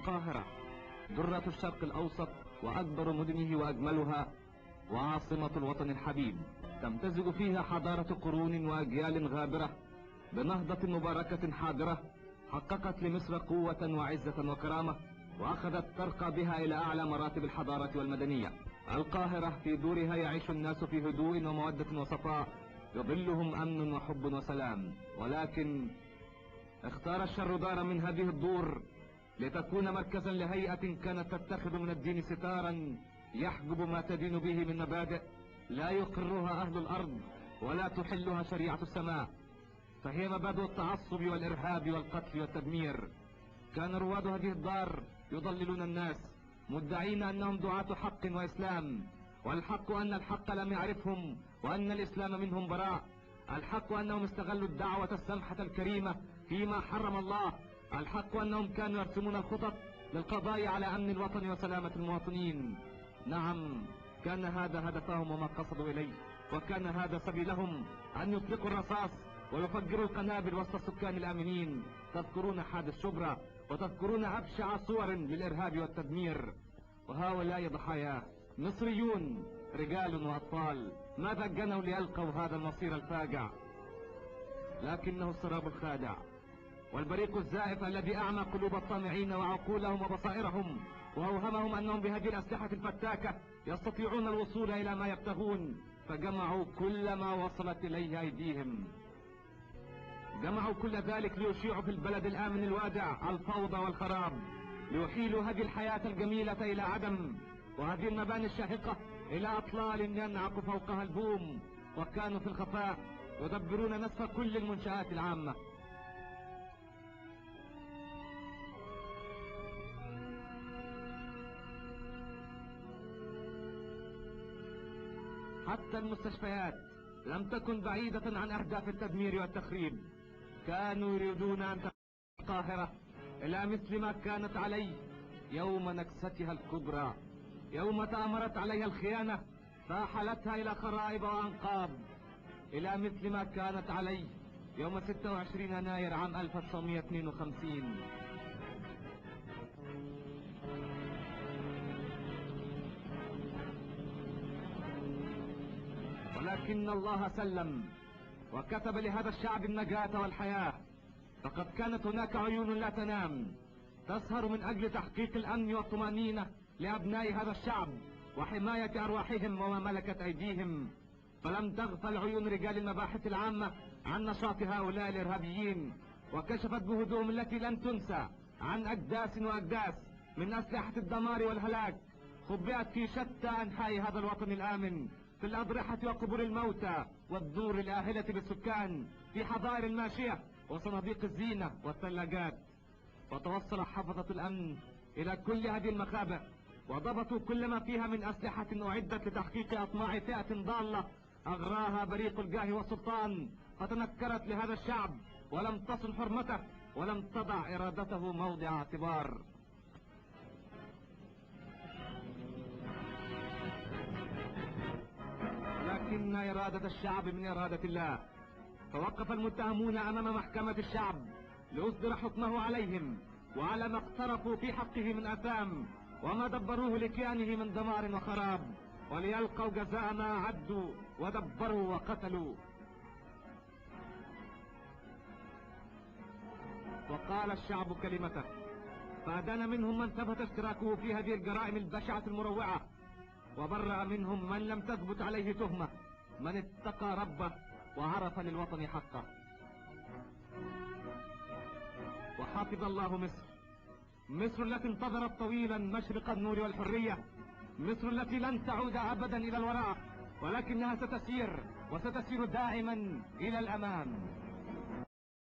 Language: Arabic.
القاهرة درة الشرق الأوسط وأكبر مدنه وأجملها وعاصمة الوطن الحبيب، تمتزج فيها حضارة قرون وأجيال غابرة بنهضة مباركة حاضرة حققت لمصر قوة وعزة وكرامة، وأخذت ترقى بها إلى أعلى مراتب الحضارة والمدنية. القاهرة في دورها يعيش الناس في هدوء ومودة وصفاء، يظلهم أمن وحب وسلام، ولكن اختار الشر دارا من هذه الدور لتكون مركزا لهيئة كانت تتخذ من الدين ستارا يحجب ما تدين به من مبادئ لا يقرها أهل الأرض ولا تحلها شريعة السماء، فهي مبادئ التعصب والإرهاب والقتل والتدمير. كان رواد هذه الدار يضللون الناس مدعين أنهم دعاة حق وإسلام، والحق أن الحق لم يعرفهم وأن الإسلام منهم براء. الحق أنهم استغلوا الدعوة السمحة الكريمة فيما حرم الله. الحق أنهم كانوا يرسمون الخطط للقضاء على أمن الوطن وسلامة المواطنين. نعم، كان هذا هدفهم وما قصدوا إليه، وكان هذا سبيلهم أن يطلقوا الرصاص ويفجروا القنابل وسط السكان الآمنين. تذكرون حادث شبرا وتذكرون أبشع صور للإرهاب والتدمير، وهؤلاء ضحاياه مصريون رجال وأطفال ما دجنوا ليلقوا هذا المصير الفاجع، لكنه السراب الخادع والبريق الزائف الذي أعمى قلوب الطامعين وعقولهم وبصائرهم، وأوهمهم أنهم بهذه الأسلحة الفتاكة يستطيعون الوصول إلى ما يبتغون، فجمعوا كل ما وصلت إليه أيديهم. جمعوا كل ذلك ليشيعوا في البلد الآمن الوادع الفوضى والخراب، ليحيلوا هذه الحياة الجميلة إلى عدم، وهذه المباني الشاهقة إلى أطلال ينعق فوقها البوم. وكانوا في الخفاء يدبرون نسف كل المنشآت العامة. حتى المستشفيات لم تكن بعيدة عن أهداف التدمير والتخريب. كانوا يريدون أن تكون القاهرة إلى مثل ما كانت عليه يوم نكستها الكبرى، يوم تأمرت عليها الخيانة فأحلتها إلى خرائب وأنقاض، إلى مثل ما كانت عليه يوم 26 يناير عام 1952. ولكن الله سلم وكتب لهذا الشعب النجاة والحياة، فقد كانت هناك عيون لا تنام تسهر من أجل تحقيق الأمن والطمأنينة لأبناء هذا الشعب وحماية أرواحهم وما ملكت أيديهم. فلم تغفل عيون رجال المباحث العامة عن نشاط هؤلاء الإرهابيين، وكشفت جهودهم التي لن تنسى عن أجداس وأجداس من أسلحة الدمار والهلاك خبئت في شتى أنحاء هذا الوطن الآمن، في الأضرحة وقبور الموتى والدور الآهلة بالسكان، في حظائر الماشية وصناديق الزينة والثلاجات. وتوصل حفظة الأمن إلى كل هذه المخابئ وضبطوا كل ما فيها من أسلحة أعدت لتحقيق أطماع فئة ضالة أغراها بريق الجاه والسلطان، فتنكرت لهذا الشعب ولم تصن حرمته ولم تضع إرادته موضع اعتبار. لكن إرادة الشعب من إرادة الله، فوقف المتهمون أمام محكمة الشعب ليصدر حكمه عليهم وعلى ما اقترفوا في حقه من آثام وما دبروه لكيانه من دمار وخراب، وليلقوا جزاء ما عدوا ودبروا وقتلوا. وقال الشعب كلمته، فأدان منهم من ثبت اشتراكه في هذه الجرائم البشعة المروعة، وبرأ منهم من لم تثبت عليه تهمة، من اتقى ربه وعرف للوطن حقه. وحفظ الله مصر، مصر التي انتظرت طويلا مشرق النور والحرية، مصر التي لن تعود أبدا إلى الوراء، ولكنها ستسير وستسير دائما إلى الأمام.